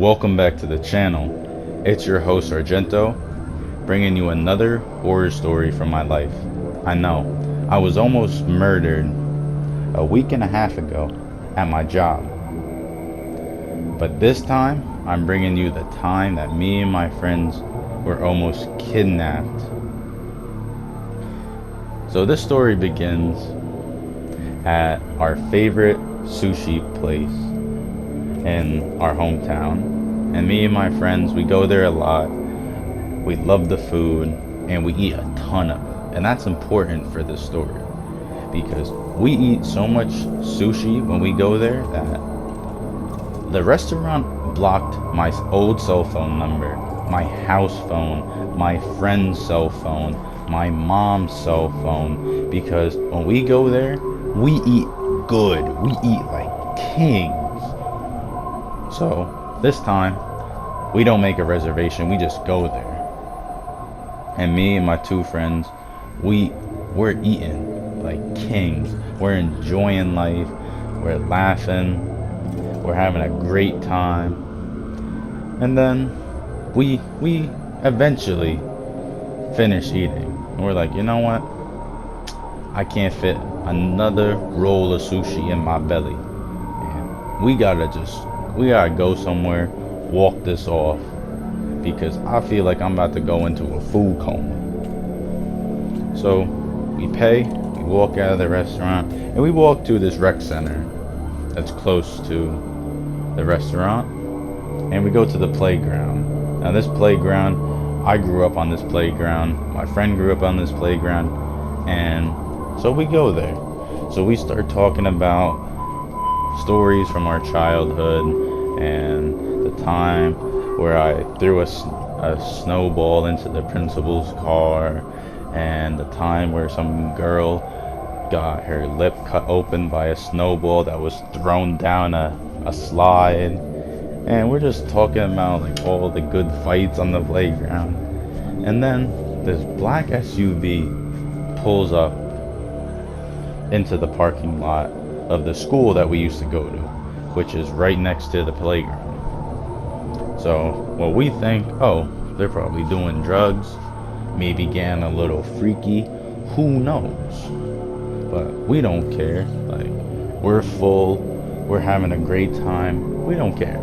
Welcome back to the channel. It's your host Argento, bringing you another horror story from my life. I know, I was almost murdered a week and a half ago at my job. But this time, I'm bringing you the time that me and my friends were almost kidnapped. So this story begins at our favorite sushi place in our hometown, and me and my friends, we go there a lot. We love the food and we eat a ton of it, and that's important for this story because we eat so much sushi when we go there that the restaurant blocked my old cell phone number, my house phone, my friend's cell phone, my mom's cell phone, because when we go there, we eat good. We eat like kings. So this time, we don't make a reservation, we just go there. And me and my two friends, we're eating like kings. We're enjoying life, we're laughing, we're having a great time. And then we eventually finish eating. And we're like, you know what? I can't fit another roll of sushi in my belly. And we gotta go somewhere, walk this off, because I feel like I'm about to go into a food coma. So we pay, we walk out of the restaurant, and we walk to this rec center that's close to the restaurant, and we go to the playground. Now this playground, I grew up on this playground, my friend grew up on this playground, and so we go there. So we start talking about stories from our childhood and the time where I threw a snowball into the principal's car, and the time where some girl got her lip cut open by a snowball that was thrown down a slide. And we're just talking about like all the good fights on the playground. And then this black SUV pulls up into the parking lot of the school that we used to go to, which is right next to the playground. So what we think, oh, they're probably doing drugs, maybe getting a little freaky, who knows? But we don't care. Like, we're full, we're having a great time, we don't care.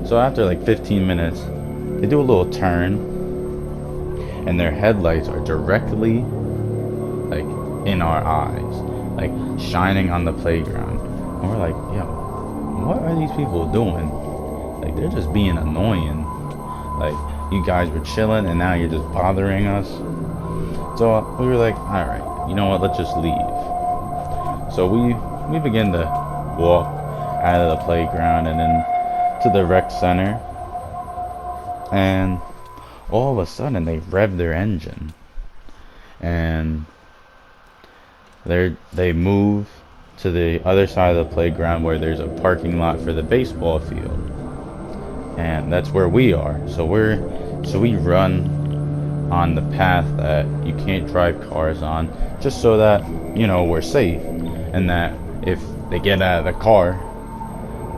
So after like 15 minutes, they do a little turn, and their headlights are directly like in our eyes, like shining on the playground. And we're like, yo, what are these people doing? Like, they're just being annoying. Like, you guys were chilling and now you're just bothering us. So we were like, all right, you know what, let's just leave. So we begin to walk out of the playground and then to the rec center, and all of a sudden they rev their engine and they move to the other side of the playground where there's a parking lot for the baseball field, and that's where we are. So we run on the path that you can't drive cars on, just so that, you know, we're safe, and that if they get out of the car,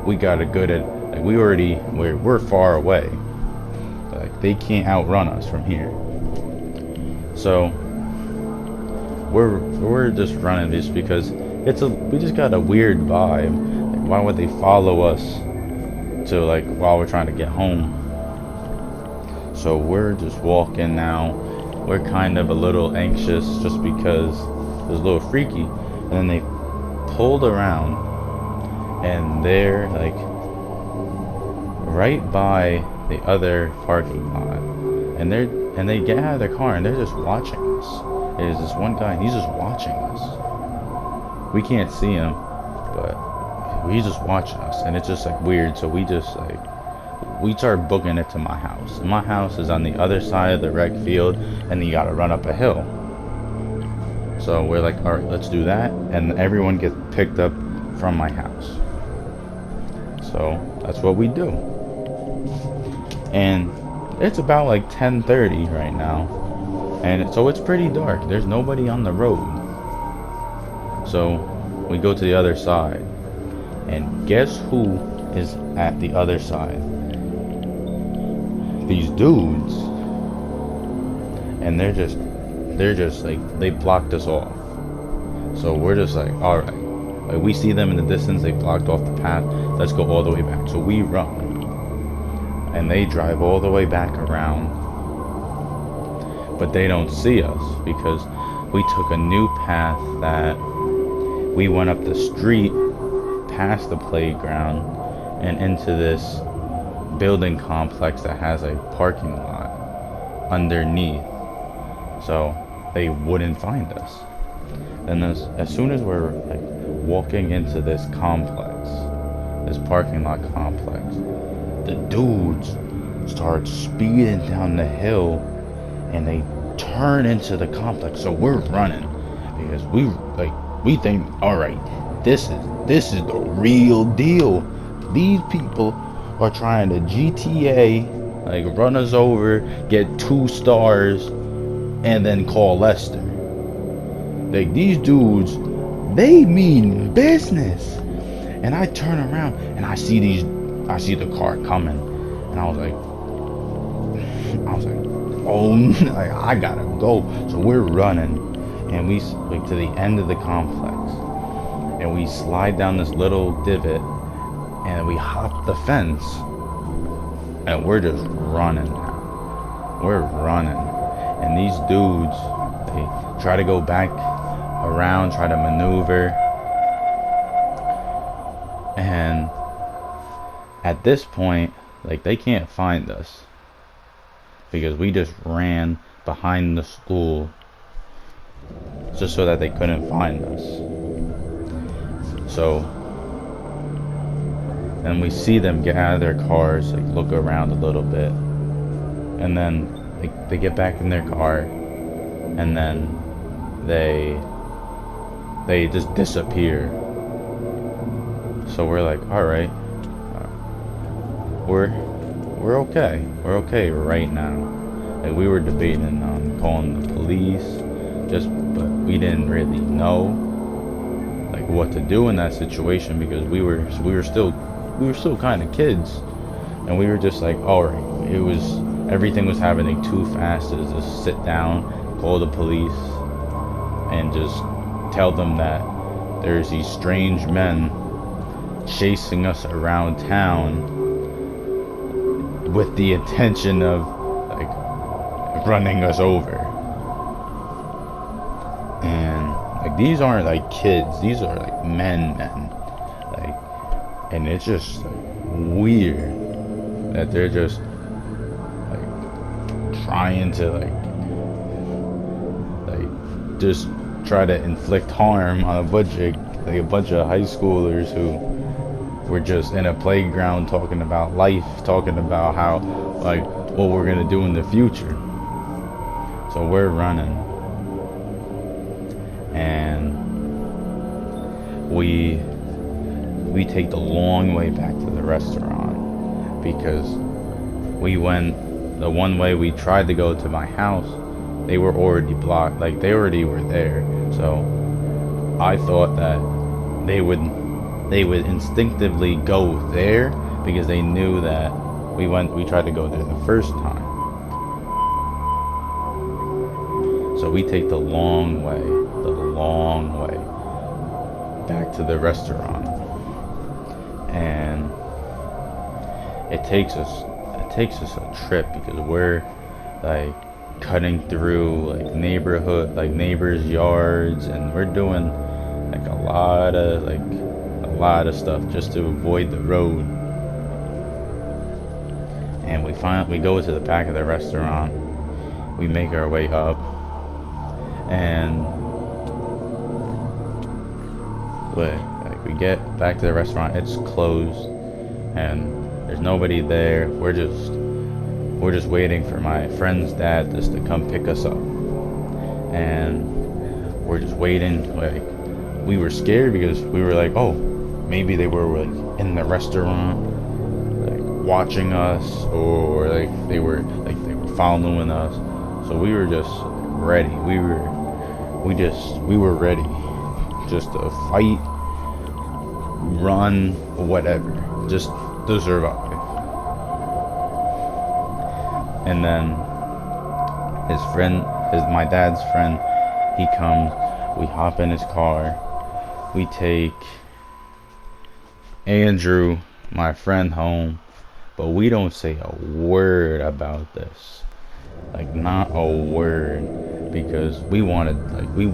we got a good, like, we're far away, like they can't outrun us from here. So we're just running this because we just got a weird vibe. Like, why would they follow us to, like, while we're trying to get home? So we're just walking now. We're kind of a little anxious just because it was a little freaky. And then they pulled around, and they're like right by the other parking lot, and they get out of their car and they're just watching us. There's this one guy, and he's just watching us. We can't see him, but he's just watching us, and it's just like weird. So we start booking it to my house. And my house is on the other side of the rec field, and you gotta run up a hill. So we're like, all right, let's do that, and everyone gets picked up from my house. So that's what we do. And it's about like 10:30 right now, and so it's pretty dark. There's nobody on the road. So we go to the other side, and guess who is at the other side. These dudes, and they're just like, they blocked us off. So we're just like, all right. Like, we see them in the distance, they blocked off the path. Let's go all the way back. So we run, and they drive all the way back around, but they don't see us because we took a new path that we went up the street past the playground and into this building complex that has a parking lot underneath, so they wouldn't find us. And as soon as we're like walking into this complex, this parking lot complex, the dudes start speeding down the hill and they turn into the complex. So we're running because we think, all right, this is the real deal. These people are trying to GTA, like, run us over, get 2 stars, and then call Lester. Like, these dudes, they mean business. And I turn around and I see the car coming, and I was like, oh, like, I gotta go. So we're running, and we like to the end of the complex, and we slide down this little divot, and we hop the fence, and we're just running. We're running, and these dudes, they try to go back around, try to maneuver, and at this point, like, they can't find us because we just ran behind the school just so that they couldn't find us. So, and we see them get out of their cars, like, look around a little bit, and then they get back in their car, and then they just disappear. So we're like, all right, we're okay. We're okay right now. Like, we were debating on calling the police, but we didn't really know, like, what to do in that situation because we were still kind of kids, and we were just like, all right, everything was happening too fast to just sit down, call the police, and just tell them that there's these strange men chasing us around town with the intention of, like, running us over. And, like, these aren't like kids, these are like men, like, and it's just, like, weird that they're just, like, trying to like just try to inflict harm on a bunch of high schoolers who were just in a playground talking about life, talking about how, like, what we're gonna do in the future. So we're running, and we take the long way back to the restaurant because we went the one way we tried to go to my house. They were already blocked, like, they already were there. So I thought that they would instinctively go there because they knew that we tried to go there the first time. So we take the long way back to the restaurant, and it takes us a trip because we're, like, cutting through, like, neighbors' yards, and we're doing, like, a lot of stuff just to avoid the road. And we go to the back of the restaurant, we make our way up, and we get back to the restaurant, it's closed, and there's nobody there. We're just waiting for my friend's dad just to come pick us up, and we're just waiting. Like, we were scared because we were like, oh, maybe they were, like, in the restaurant, like, watching us, or like they were following us. So we were just ready. We were ready just to fight, run, whatever, just to survive. And then my dad's friend, he comes, we hop in his car, we take Andrew, my friend, home, but we don't say a word about this. Like, not a word, because we wanted, like, we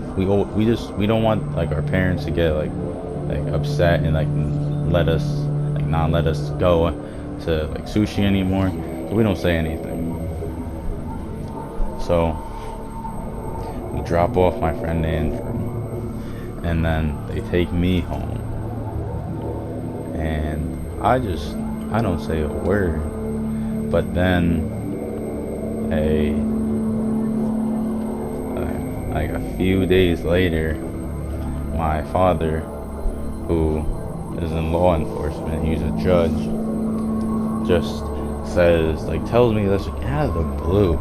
don't want, like, our parents to get like upset and like not let us go to like sushi anymore. So we don't say anything. So we drop off my friend Andrew, and then they take me home, and I don't say a word. But then like a few days later, my father, who is in law enforcement, he's a judge, just tells me this out of the blue.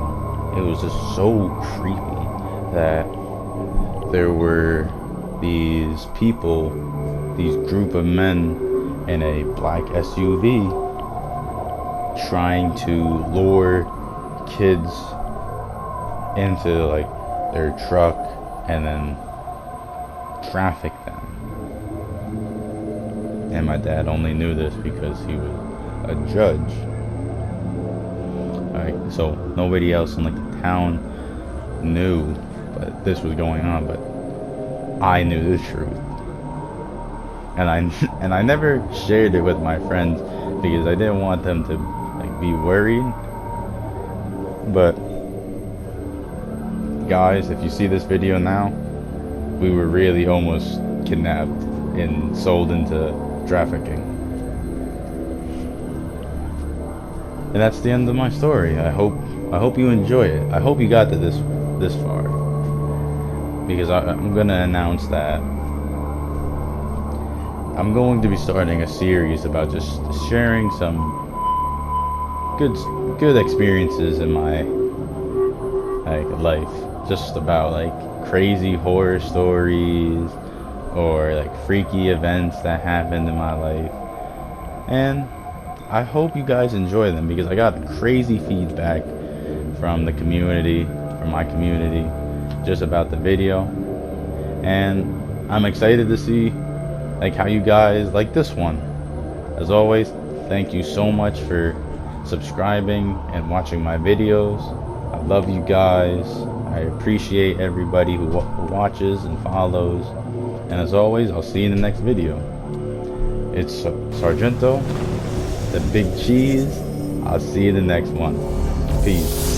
It was just so creepy that there were these people, these group of men in a black SUV trying to lure kids into like their truck and then traffic them. And my dad only knew this because he was a judge. Alright, so nobody else in like the town knew but this was going on, but I knew the truth. And I never shared it with my friends because I didn't want them to like be worried. But guys, if you see this video now, we were really almost kidnapped and sold into trafficking. And that's the end of my story. I hope you enjoy it. I hope you got to this far, because I'm gonna announce that I'm going to be starting a series about just sharing some good experiences in my like life, just about like crazy horror stories or like freaky events that happened in my life. And I hope you guys enjoy them, because I got crazy feedback from the community, from my community, just about the video. And I'm excited to see like how you guys like this one. As always, thank you so much for subscribing and watching my videos. I love you guys. I appreciate everybody who watches and follows. And as always, I'll see you in the next video. It's Sargento, the Big Cheese. I'll see you in the next one. Peace.